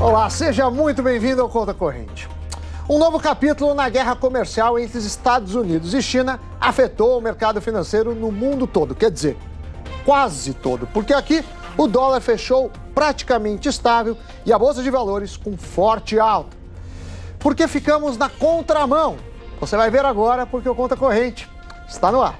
Olá, seja muito bem-vindo ao Conta Corrente. Um novo capítulo na guerra comercial entre os Estados Unidos e China afetou o mercado financeiro no mundo todo, quer dizer, quase todo, porque aqui o dólar fechou praticamente estável e a Bolsa de Valores com forte alta. Porque ficamos na contramão. Você vai ver agora porque o Conta Corrente está no ar.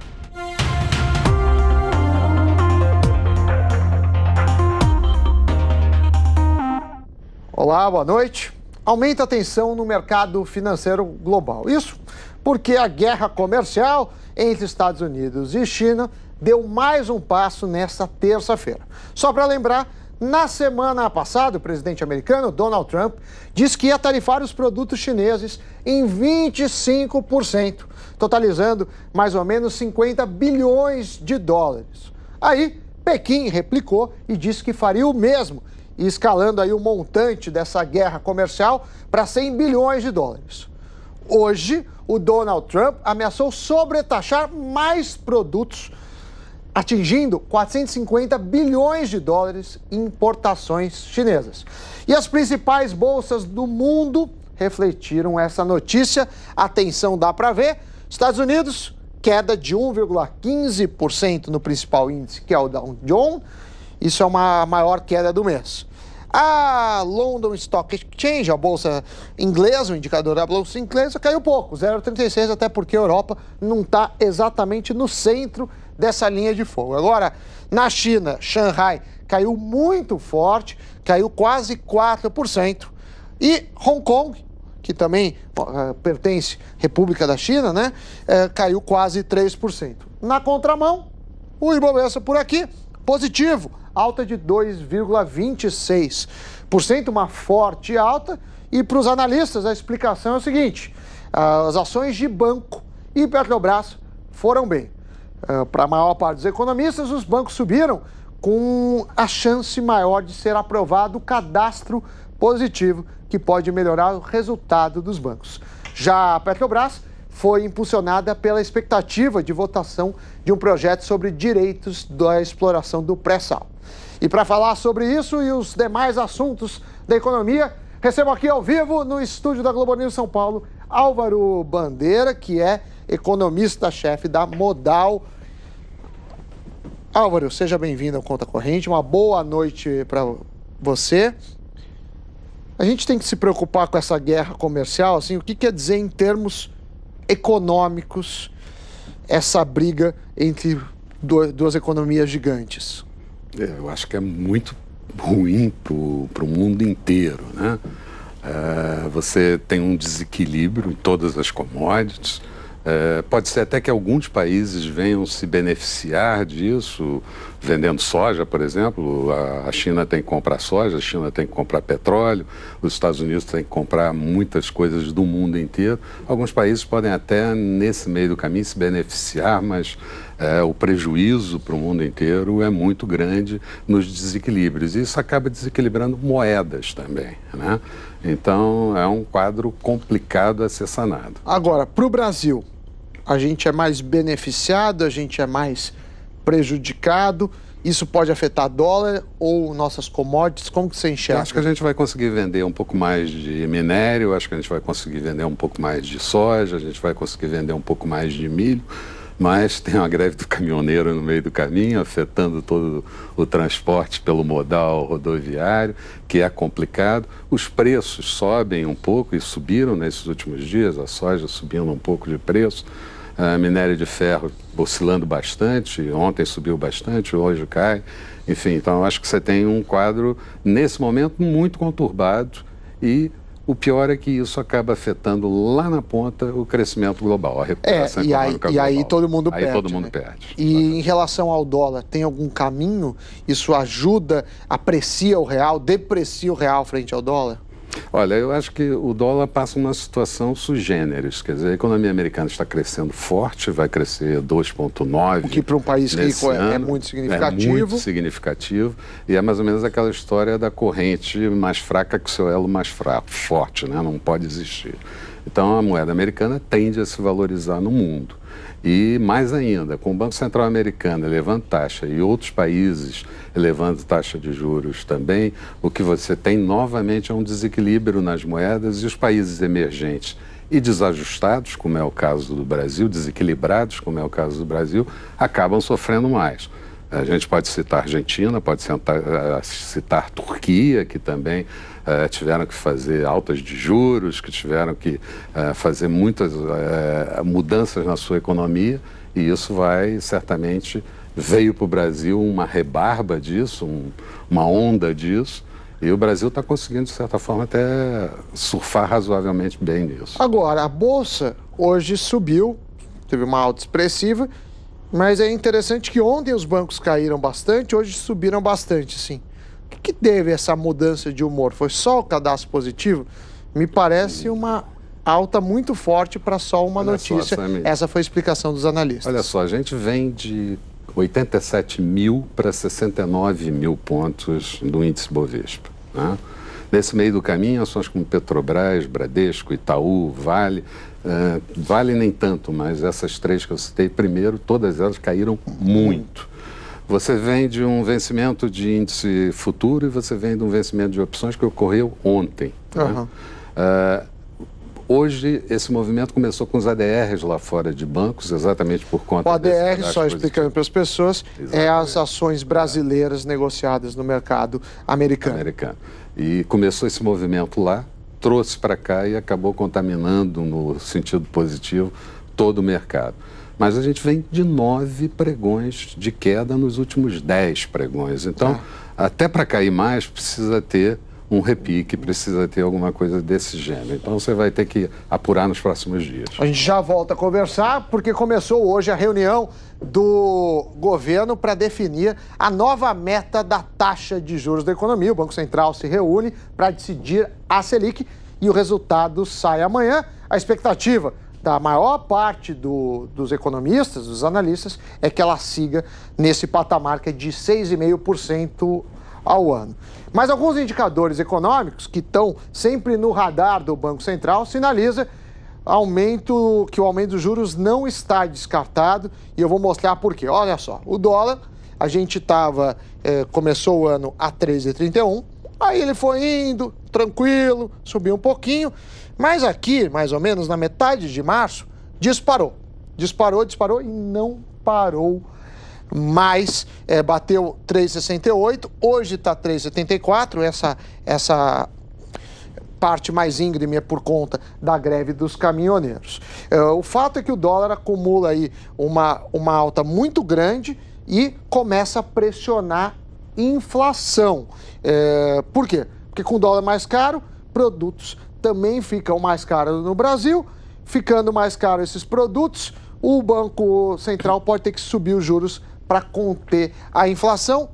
Olá, boa noite. Aumenta a tensão no mercado financeiro global. Isso porque a guerra comercial entre Estados Unidos e China deu mais um passo nesta terça-feira. Só para lembrar, na semana passada, o presidente americano, Donald Trump, disse que ia tarifar os produtos chineses em 25%, totalizando mais ou menos 50 bilhões de dólares. Aí, Pequim replicou e disse que faria o mesmo, e escalando aí o montante dessa guerra comercial para 100 bilhões de dólares. Hoje, o Donald Trump ameaçou sobretaxar mais produtos, atingindo 450 bilhões de dólares em importações chinesas. E as principais bolsas do mundo refletiram essa notícia. Atenção, dá para ver. Estados Unidos, queda de 1,15% no principal índice, que é o Dow Jones. Isso é uma maior queda do mês. A London Stock Exchange, a bolsa inglesa, o indicador da bolsa inglesa, caiu pouco, 0,36, até porque a Europa não está exatamente no centro dessa linha de fogo. Agora, na China, Xangai caiu muito forte, caiu quase 4%. E Hong Kong, que também pertence à República da China, né, caiu quase 3%. Na contramão, o Ibovespa por aqui, positivo, alta de 2,26%, uma forte alta. E para os analistas, a explicação é o seguinte: as ações de banco e Petrobras foram bem. Para a maior parte dos economistas, os bancos subiram com a chance maior de ser aprovado o cadastro positivo, que pode melhorar o resultado dos bancos. Já a Petrobras foi impulsionada pela expectativa de votação de um projeto sobre direitos da exploração do pré-sal. E para falar sobre isso e os demais assuntos da economia, recebo aqui ao vivo no estúdio da Globo News São Paulo, Álvaro Bandeira, que é economista-chefe da Modal. Álvaro, seja bem-vindo ao Conta Corrente, uma boa noite para você. A gente tem que se preocupar com essa guerra comercial, assim, o que quer dizer em termos econômicos essa briga entre duas economias gigantes? Eu acho que é muito ruim para o mundo inteiro, né? Você tem um desequilíbrio em todas as commodities. Pode ser até que alguns países venham se beneficiar disso, vendendo soja, por exemplo. A China tem que comprar soja, a China tem que comprar petróleo, os Estados Unidos têm que comprar muitas coisas do mundo inteiro. Alguns países podem até, nesse meio do caminho, se beneficiar, mas o prejuízo para o mundo inteiro é muito grande nos desequilíbrios. E isso acaba desequilibrando moedas também, né? Então, é um quadro complicado a ser sanado. Agora, para o Brasil, a gente é mais beneficiado, a gente é mais prejudicado? Isso pode afetar dólar ou nossas commodities? Como que você enxerga? Eu acho que a gente vai conseguir vender um pouco mais de minério, acho que a gente vai conseguir vender um pouco mais de soja, a gente vai conseguir vender um pouco mais de milho, mas tem uma greve do caminhoneiro no meio do caminho, afetando todo o transporte pelo modal rodoviário, que é complicado. Os preços sobem um pouco e subiram nesses últimos dias, a soja subindo um pouco de preço, minério de ferro oscilando bastante, ontem subiu bastante, hoje cai. Enfim, então acho que você tem um quadro, nesse momento, muito conturbado e o pior é que isso acaba afetando lá na ponta o crescimento global, a recuperação econômica global. E aí todo mundo perde. Aí todo mundo perde. E em relação ao dólar, tem algum caminho? Isso ajuda, aprecia o real, deprecia o real frente ao dólar? Olha, eu acho que o dólar passa uma situação sui generis, quer dizer, a economia americana está crescendo forte, vai crescer 2,9%. O que para um país rico é muito significativo. É muito significativo, e é mais ou menos aquela história da corrente mais fraca que o seu elo mais forte, né? Não pode existir. Então a moeda americana tende a se valorizar no mundo. E mais ainda, com o Banco Central americano elevando taxa e outros países elevando taxa de juros também, o que você tem novamente é um desequilíbrio nas moedas e os países emergentes e desajustados, como é o caso do Brasil, desequilibrados, como é o caso do Brasil, acabam sofrendo mais. A gente pode citar Argentina, pode citar Turquia, que também tiveram que fazer altas de juros, que tiveram que fazer muitas mudanças na sua economia, e isso vai, certamente, veio para o Brasil uma rebarba disso, uma onda disso, e o Brasil está conseguindo, de certa forma, até surfar razoavelmente bem nisso. Agora, a Bolsa hoje subiu, teve uma alta expressiva, mas é interessante que ontem os bancos caíram bastante, hoje subiram bastante, sim. O que teve essa mudança de humor? Foi só o cadastro positivo? Me parece uma alta muito forte para só uma notícia. Essa foi a explicação dos analistas. Olha só, a gente vem de 87 mil para 69 mil pontos do índice Bovespa, né? Nesse meio do caminho, ações como Petrobras, Bradesco, Itaú, Vale, Vale nem tanto, mas essas três que eu citei primeiro, todas elas caíram muito. Você vem de um vencimento de índice futuro e você vem de um vencimento de opções que ocorreu ontem, né? Hoje, esse movimento começou com os ADRs lá fora de bancos, exatamente por conta... O ADR, só explicando para as pessoas, é as ações brasileiras negociadas no mercado americano. E começou esse movimento lá, trouxe para cá e acabou contaminando, no sentido positivo, todo o mercado. Mas a gente vem de 9 pregões de queda nos últimos 10 pregões. Então, até para cair mais, precisa ter um repique, precisa ter alguma coisa desse gênero. Então você vai ter que apurar nos próximos dias. A gente já volta a conversar, porque começou hoje a reunião do governo para definir a nova meta da taxa de juros da economia. O Banco Central se reúne para decidir a Selic e o resultado sai amanhã. A expectativa da maior parte dos economistas, dos analistas, é que ela siga nesse patamar que é de 6,5% ao ano. Mas alguns indicadores econômicos que estão sempre no radar do Banco Central sinalizam que o aumento dos juros não está descartado, e eu vou mostrar por quê. Olha só, o dólar, a gente começou o ano a 13,31, aí ele foi indo, tranquilo, subiu um pouquinho, mas aqui, mais ou menos na metade de março, disparou e não parou mais, bateu 3,68, hoje está 3,74, essa parte mais íngreme é por conta da greve dos caminhoneiros. O fato é que o dólar acumula aí uma alta muito grande e começa a pressionar inflação. Por quê? Porque com o dólar mais caro, produtos também ficam mais caros no Brasil. Ficando mais caros esses produtos, o Banco Central pode ter que subir os juros para conter a inflação.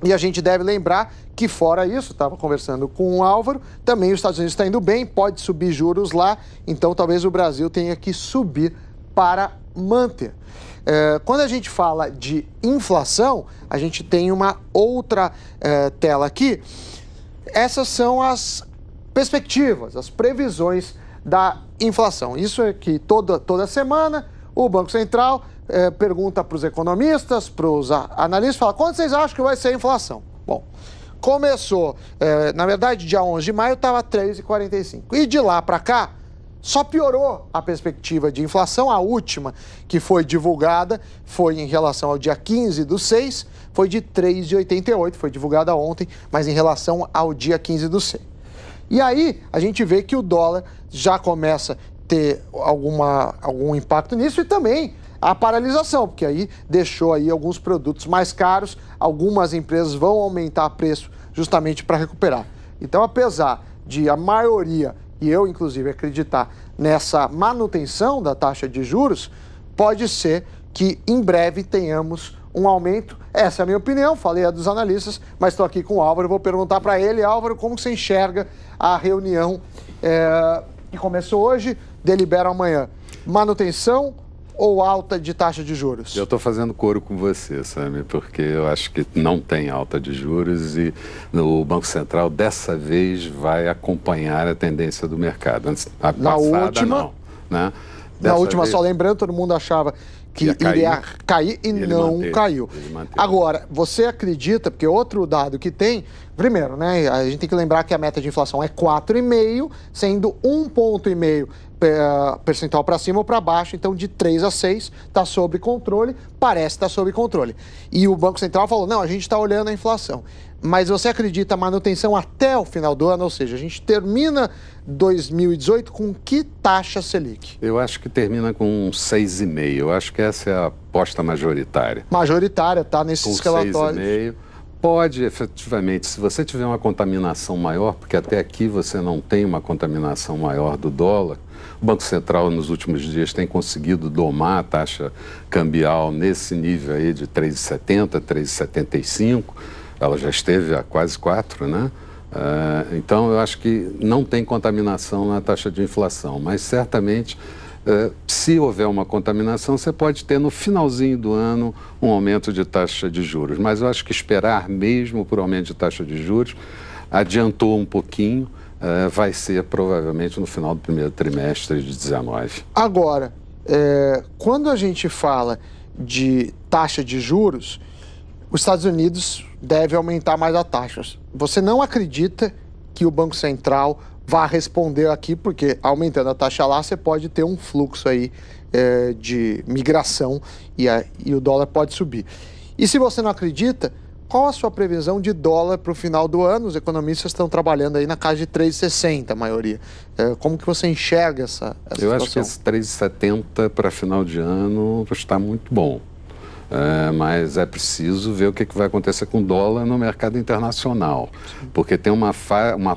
E a gente deve lembrar que, fora isso, estava conversando com o Álvaro, também os Estados Unidos está indo bem, pode subir juros lá, então talvez o Brasil tenha que subir para manter. Quando a gente fala de inflação, a gente tem uma outra tela aqui. Essas são as perspectivas, as previsões da inflação. Isso é que toda semana o Banco Central pergunta para os economistas, para os analistas, fala: quanto vocês acham que vai ser a inflação? Bom, começou, na verdade, dia 11 de maio estava 3,45. E de lá para cá, só piorou a perspectiva de inflação. A última que foi divulgada foi em relação ao dia 15/6, foi de 3,88, foi divulgada ontem, mas em relação ao dia 15/6. E aí a gente vê que o dólar já começa a ter algum impacto nisso, e também a paralisação, porque aí deixou aí alguns produtos mais caros, algumas empresas vão aumentar preço justamente para recuperar. Então, apesar de a maioria, e eu inclusive acreditar nessa manutenção da taxa de juros, pode ser que em breve tenhamos um aumento. Essa é a minha opinião, falei a dos analistas, mas estou aqui com o Álvaro, vou perguntar para ele. Álvaro, como você enxerga a reunião que começou hoje, delibera amanhã? Manutenção ou alta de taxa de juros? Eu estou fazendo coro com você, sabe? Porque eu acho que não tem alta de juros e o Banco Central dessa vez vai acompanhar a tendência do mercado. A Na passada, última... não, né? Na última, só lembrando, todo mundo achava que iria cair e não caiu. Agora, você acredita, porque outro dado que tem, primeiro, né, a gente tem que lembrar que a meta de inflação é 4,5, sendo 1,5 ponto percentual para cima ou para baixo, então de 3 a 6 está sob controle, parece estar sob controle. E o Banco Central falou, não, a gente está olhando a inflação. Mas você acredita manutenção até o final do ano? Ou seja, a gente termina 2018 com que taxa Selic? Eu acho que termina com 6,5. Eu acho que essa é a aposta majoritária. Majoritária, tá? Nesses relatórios. 6,5. Pode, efetivamente, se você tiver uma contaminação maior, porque até aqui você não tem uma contaminação maior do dólar, o Banco Central nos últimos dias tem conseguido domar a taxa cambial nesse nível aí de 3,70, 3,75. Ela já esteve a quase 4, né? Então, eu acho que não tem contaminação na taxa de inflação, mas certamente, se houver uma contaminação, você pode ter no finalzinho do ano um aumento de taxa de juros. Mas eu acho que esperar mesmo por aumento de taxa de juros adiantou um pouquinho, vai ser provavelmente no final do primeiro trimestre de 19. Agora, quando a gente fala de taxa de juros, os Estados Unidos deve aumentar mais as taxas. Você não acredita que o Banco Central vá responder aqui, porque aumentando a taxa lá, você pode ter um fluxo aí de migração e o dólar pode subir. E se você não acredita, qual a sua previsão de dólar para o final do ano? Os economistas estão trabalhando aí na casa de 3,60, a maioria. Como que você enxerga essa situação? Eu acho que esse 3,70 para final de ano está muito bom. Mas é preciso ver o que vai acontecer com o dólar no mercado internacional. Sim. Porque tem uma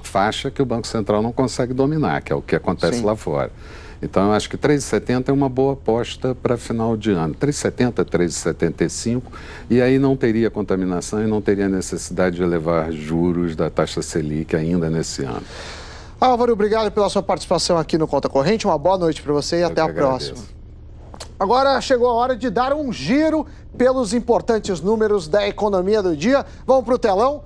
faixa que o Banco Central não consegue dominar, que é o que acontece Sim. lá fora. Então, eu acho que 3,70 é uma boa aposta para final de ano. 3,70, 3,75, e aí não teria contaminação e não teria necessidade de elevar juros da taxa Selic ainda nesse ano. Álvaro, obrigado pela sua participação aqui no Conta Corrente. Uma boa noite para você e até a próxima. Agora chegou a hora de dar um giro pelos importantes números da economia do dia. Vamos para o telão?